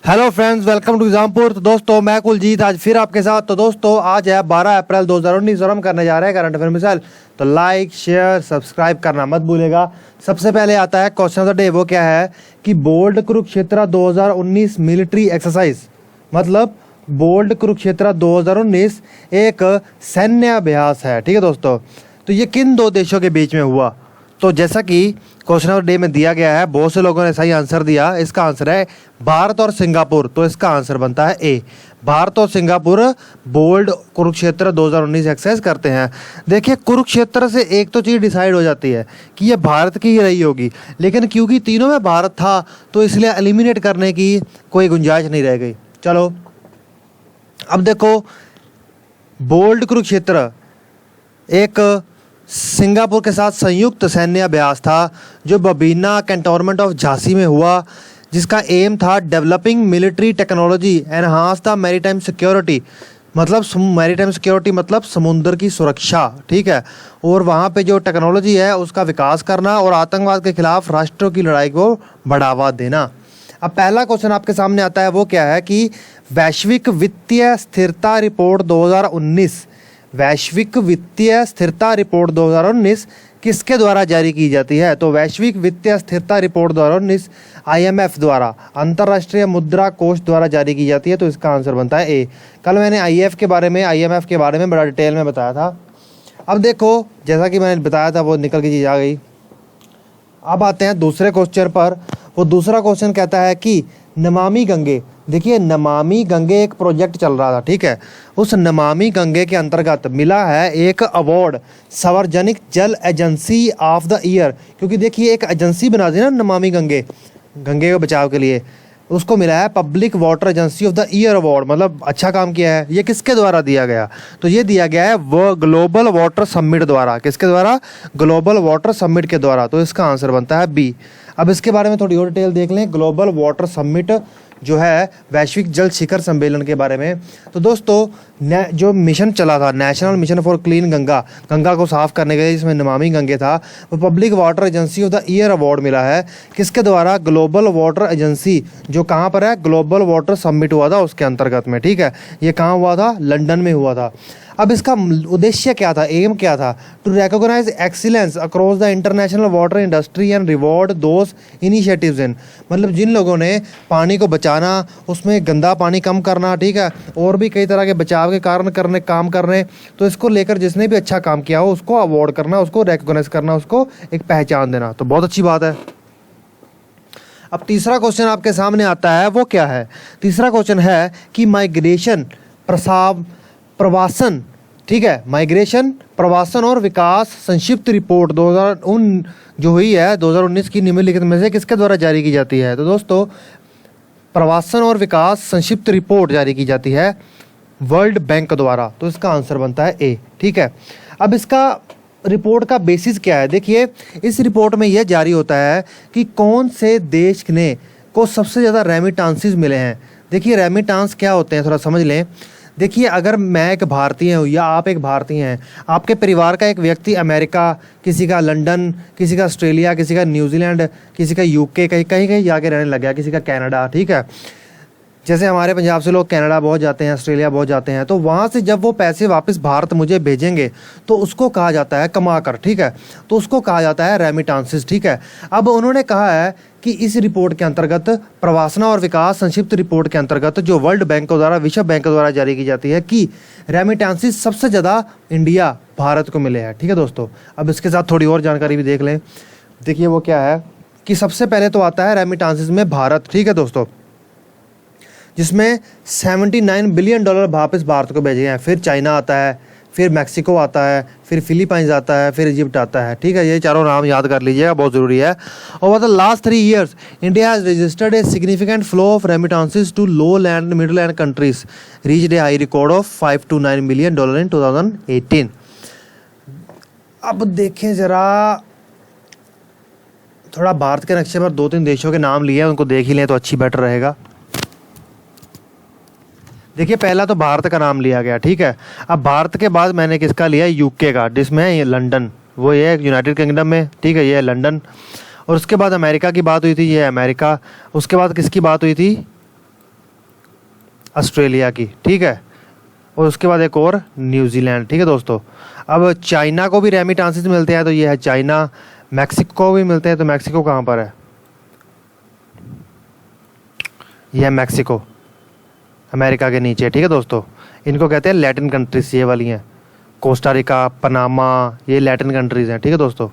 Hello friends, welcome to Exampur. तो दोस्तों मैं कुलजीत आज फिर आपके साथ। तो दोस्तों आज है 12 अप्रैल 2019 और हम करने जा रहे हैं करंट अफेयर मिसाइल। तो लाइक शेयर सब्सक्राइब करना मत भूलेगा। सबसे पहले आता है क्वेश्चन ऑफ द डे। वो क्या है कि बोल्ड कुरुक्षेत्र 2019 मिलिट्री एक्सरसाइज, मतलब बोल्ड कुरुक्षेत्र 2019 एक सैन्य अभ्यास है। ठीक है दोस्तों, तो ये किन दो देशों के बीच में हुआ? तो जैसा कि क्वेश्चन ऑफ डे में दिया गया है, बहुत से लोगों ने सही आंसर दिया। इसका आंसर है भारत और सिंगापुर। तो इसका आंसर बनता है ए, भारत और सिंगापुर बोल्ड कुरुक्षेत्र 2019 एक्सरसाइज करते हैं। देखिए, कुरुक्षेत्र से एक तो चीज़ डिसाइड हो जाती है कि ये भारत की ही रही होगी, लेकिन क्योंकि तीनों में भारत था तो इसलिए एलिमिनेट करने की कोई गुंजाइश नहीं रह गई। चलो अब देखो, बोल्ड कुरुक्षेत्र एक सिंगापुर के साथ संयुक्त सैन्य अभ्यास था जो बबीना कैंटोनमेंट ऑफ झांसी में हुआ, जिसका एम था developing military technology enhance the maritime security, मतलब मैरीटाइम सिक्योरिटी मतलब समुद्र की सुरक्षा। ठीक है, और वहाँ पे जो टेक्नोलॉजी है उसका विकास करना और आतंकवाद के खिलाफ राष्ट्रों की लड़ाई को बढ़ावा देना। अब पहला क्वेश्चन आपके सामने आता है, वो क्या है कि वैश्विक वित्तीय स्थिरता रिपोर्ट 2019, वैश्विक वित्तीय स्थिरता रिपोर्ट 2019 किसके द्वारा जारी की जाती है? तो वैश्विक वित्तीय स्थिरता रिपोर्ट 2019 IMF द्वारा, अंतर्राष्ट्रीय मुद्रा कोष द्वारा जारी की जाती है। तो इसका आंसर बनता है ए। कल मैंने IMF के बारे में बड़ा डिटेल में बताया था। अब देखो, जैसा कि मैंने बताया था वो निकल की चीज़ आ गई। अब आते हैं दूसरे क्वेश्चन पर। वो दूसरा क्वेश्चन कहता है कि नमामि गंगे, देखिए नमामि गंगे एक प्रोजेक्ट चल रहा था। ठीक है, उस नमामि गंगे के अंतर्गत मिला है एक अवार्ड सार्वजनिक जल एजेंसी ऑफ द ईयर, क्योंकि देखिए एक एजेंसी बना दी ना नमामि गंगे के बचाव के लिए, उसको मिला है public water agency of the year award, मतलब अच्छा काम किया है। ये किसके द्वारा दिया गया? तो ये दिया गया है वो ग्लोबल वाटर समिट द्वारा। किसके द्वारा? ग्लोबल वाटर समिट के द्वारा। तो इसका आंसर बनता है बी। अब इसके बारे में थोड़ी और डिटेल देख लें। ग्लोबल वाटर समिट जो है वैश्विक जल शिखर सम्मेलन के बारे में। तो दोस्तों जो मिशन चला था, national mission for clean Ganga, Ganga को साफ करने के लिए, जिसमें नमामि गंगे था, वो public water agency of the year award मिला है। किसके द्वारा? ग्लोबल वाटर एजेंसी, जो कहाँ पर है? ग्लोबल वाटर समिट हुआ था उसके अंतर्गत में। ठीक है, ये कहाँ हुआ था? लंदन में हुआ था। अब इसका उद्देश्य क्या था, एम क्या था? To recognise excellence across the international water industry and reward those initiatives in, मतलब जिन लोगों ने पानी को बचाना, उसमें गंदा पानी कम करना, ठीक है, और भी कई तरह के बचाव के कारण काम करने, तो इसको लेकर जिसने भी अच्छा काम किया हो उसको अवार्ड करना, उसको रिकॉग्नाइज करना, उसको एक पहचान देना। तो बहुत अच्छी बात है। अब तीसरा क्वेश्चन आपके सामने आता है, वो क्या है? तीसरा क्वेश्चन है कि माइग्रेशन प्रवासन, ठीक है, माइग्रेशन प्रवासन और विकास संक्षिप्त रिपोर्ट 2019 जो हुई है 2019 की निम्नलिखित में से किसके द्वारा जारी की जाती है? तो दोस्तों प्रवासन और विकास संक्षिप्त रिपोर्ट जारी की जाती है वर्ल्ड बैंक द्वारा। तो इसका आंसर बनता है ए। ठीक है, अब इसका रिपोर्ट का बेसिस क्या है? देखिए, इस रिपोर्ट में यह जारी होता है कि कौन से देश ने को सबसे ज़्यादा रेमिटांसेस मिले हैं। देखिए रेमिटांस क्या होते हैं, थोड़ा समझ लें। देखिए, अगर मैं एक भारतीय हूँ या आप एक भारतीय हैं, आपके परिवार का एक व्यक्ति अमेरिका, किसी का लंदन, किसी का ऑस्ट्रेलिया, किसी का न्यूजीलैंड, किसी का UK, कहीं जाके रहने लग गया, किसी का कनाडा। ठीक है, जैसे हमारे पंजाब से लोग कनाडा बहुत जाते हैं, ऑस्ट्रेलिया बहुत जाते हैं, तो वहाँ से जब वो पैसे वापस भारत मुझे भेजेंगे तो उसको कहा जाता है कमा कर। ठीक है, तो उसको कहा जाता है रेमिटांसेस। ठीक है, अब उन्होंने कहा है कि इस रिपोर्ट के अंतर्गत, प्रवासन और विकास संक्षिप्त रिपोर्ट के अंतर्गत, जो वर्ल्ड बैंक द्वारा, विश्व बैंक द्वारा जारी की जाती है, कि रेमिटांसेस सबसे ज़्यादा इंडिया, भारत को मिले हैं। ठीक है दोस्तों, अब इसके साथ थोड़ी और जानकारी भी देख लें। देखिए वो क्या है कि सबसे पहले तो आता है रेमिटांसेस में भारत। ठीक है दोस्तों, जिसमें $79 बिलियन वापस भारत को भेजे हैं। फिर चाइना आता है, फिर मैक्सिको आता है, फिर फिलीपाइंस आता है, फिर इजिप्ट आता है। ठीक है, ये चारों नाम याद कर लीजिएगा, बहुत ज़रूरी है। Over the last 3 years India has registered a significant flow of remittances to low land and middle land countries, reached a high record of $529 billion in 2018। अब देखें ज़रा, थोड़ा भारत के नक्शे पर 2-3 देशों के नाम लिए हैं, उनको देख ही लें तो अच्छी बेटर रहेगा। देखिए, पहला तो भारत का नाम लिया गया। ठीक है, अब भारत के बाद मैंने किसका लिया? UK का, जिसमें ये लंदन, वो ये यूनाइटेड किंगडम में। ठीक है, ये है लंदन। और उसके बाद अमेरिका की बात हुई थी, ये अमेरिका। उसके बाद किसकी बात हुई थी? ऑस्ट्रेलिया की, ठीक है, और उसके बाद एक और न्यूजीलैंड, ठीक है दोस्तों। अब चाइना को भी रेमिटांसेस मिलते हैं, तो ये है चाइना। मैक्सिको को भी मिलते हैं, तो मैक्सिको कहाँ पर है? ये है मैक्सिको, अमेरिका के नीचे, ठीक है दोस्तों। इनको कहते हैं लैटिन कंट्रीज, ये वाली हैं, कोस्टा रिका, पनामा, ये लैटिन कंट्रीज हैं, ठीक है दोस्तों।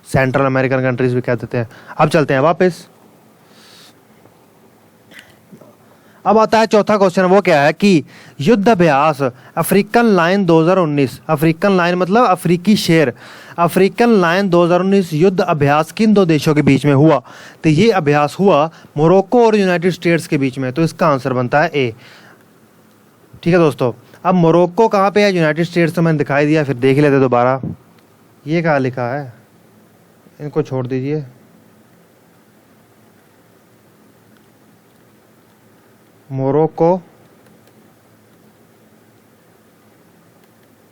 सेंट्रल अमेरिकन कंट्रीज भी कह देते हैं। अब चलते हैं वापस। अब आता है चौथा क्वेश्चन, वो क्या है कि युद्ध अभ्यास अफ्रीकन लायन 2019, अफ्रीकन लायन मतलब अफ्रीकी शेर, अफ्रीकन लायन 2019 युद्ध अभ्यास किन दो देशों के बीच में हुआ? तो ये अभ्यास हुआ मोरक्को और यूनाइटेड स्टेट्स के बीच में, तो इसका आंसर बनता है ए, ठीक है दोस्तों। अब मोरक्को कहाँ पे है, यूनाइटेड स्टेट्स तो मैंने दिखाई दिया, फिर देख लेते दोबारा। ये कहाँ लिखा है, इनको छोड़ दीजिए। मोरक्को,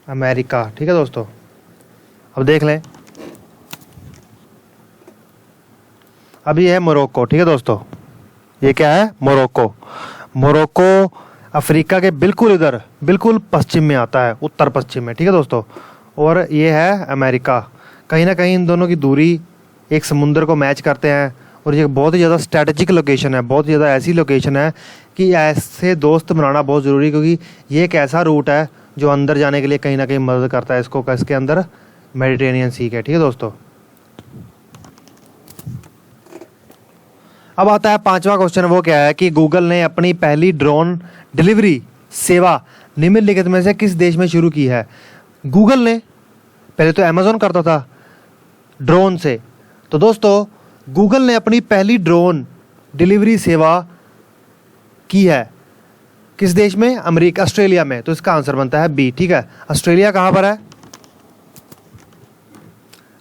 अमेरिका, ठीक है दोस्तों। अब देख लें, अब ये है मोरक्को, ठीक है दोस्तों। ये क्या है? मोरक्को। मोरक्को अफ्रीका के बिल्कुल इधर, बिल्कुल पश्चिम में आता है, उत्तर पश्चिम में, ठीक है दोस्तों। और ये है अमेरिका। कहीं ना कहीं इन दोनों की दूरी एक समुंदर को मैच करते हैं, और ये बहुत ही ज़्यादा स्ट्रेटजिक लोकेशन है, बहुत ही ज़्यादा ऐसी लोकेशन है कि ऐसे दोस्त बनाना बहुत ज़रूरी है, क्योंकि ये एक ऐसा रूट है जो अंदर जाने के लिए कहीं ना कहीं मदद करता है इसको, इसके अंदर मेडिटेरेनियन सी है, ठीक है दोस्तों। अब आता है पांचवा क्वेश्चन, वो क्या है कि गूगल ने अपनी पहली ड्रोन डिलीवरी सेवा निम्नलिखित में से किस देश में शुरू की है? गूगल ने, पहले तो अमेजोन करता था ड्रोन से, तो दोस्तों गूगल ने अपनी पहली ड्रोन डिलीवरी सेवा की है किस देश में? अमेरिका, ऑस्ट्रेलिया में, तो इसका आंसर बनता है बी, ठीक है। ऑस्ट्रेलिया कहाँ पर है?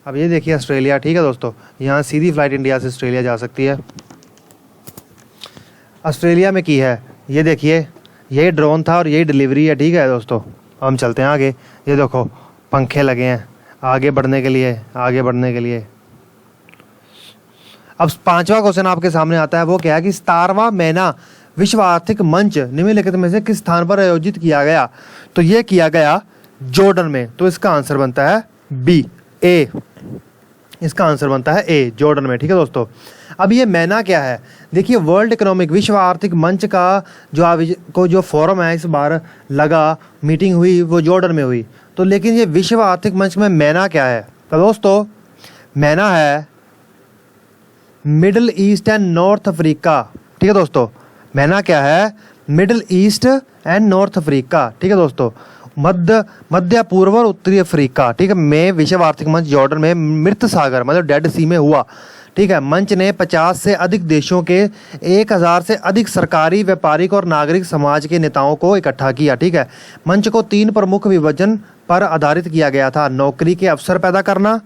अब ये देखिए ऑस्ट्रेलिया, ठीक है दोस्तों। यहाँ सीधी फ्लाइट इंडिया से ऑस्ट्रेलिया जा सकती है। ऑस्ट्रेलिया में की है, ये देखिए, यही ड्रोन था और यही डिलीवरी है, ठीक है दोस्तों। हम चलते हैं आगे। ये देखो पंखे लगे हैं आगे बढ़ने के लिए, आगे बढ़ने के लिए। अब पांचवा क्वेश्चन आपके सामने आता है, वो क्या है कि 17वां मैना विश्व आर्थिक मंच निम्नलिखित में से किस स्थान पर आयोजित किया गया? तो ये किया गया जॉर्डन में, तो इसका आंसर बनता है बी, ए, इसका आंसर बनता है ए, जॉर्डन में, ठीक है दोस्तों। अब ये मैना क्या है? देखिए वर्ल्ड इकोनॉमिक, विश्व आर्थिक मंच का जो फोरम है इस बार लगा, मीटिंग हुई, वो जॉर्डन में हुई। तो लेकिन ये विश्व आर्थिक मंच में मैना क्या है? तो दोस्तों मैना है middle east and north Africa, ठीक है दोस्तों। मैना क्या है? Middle east and north Africa, ठीक है दोस्तों। मध्य पूर्व और उत्तरी अफ्रीका, ठीक है, में विश्व आर्थिक मंच जॉर्डन में मृत सागर मतलब डेड सी में हुआ, ठीक है। मंच ने 50 से अधिक देशों के 1000 से अधिक सरकारी, व्यापारिक और नागरिक समाज के नेताओं को इकट्ठा किया, ठीक है। मंच को 3 प्रमुख विभाजन पर आधारित किया गया था: नौकरी के अवसर पैदा करना,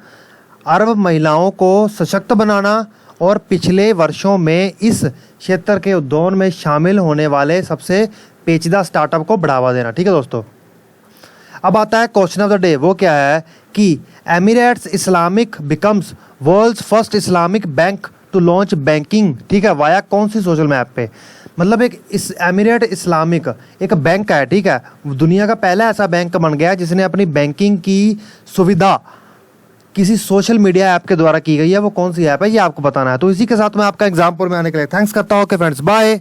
अरब महिलाओं को सशक्त बनाना, और पिछले वर्षों में इस क्षेत्र के उद्योग में शामिल होने वाले सबसे पेचीदा स्टार्टअप को बढ़ावा देना, ठीक है दोस्तों। अब आता है क्वेश्चन ऑफ द डे, वो क्या है कि Emirates Islamic becomes world's first Islamic bank to launch banking, ठीक है, वाया कौन सी सोशल मैप पे? मतलब एक इस एमिरेट इस्लामिक एक बैंक है, ठीक है, दुनिया का पहला ऐसा बैंक बन गया जिसने अपनी बैंकिंग की सुविधा किसी सोशल मीडिया ऐप के द्वारा की गई है। वो कौन सी ऐप है ये आपको बताना है। तो इसी के साथ मैं आपका एग्जाम में आने के लिए थैंक्स करता हूँ। Okay friends, bye.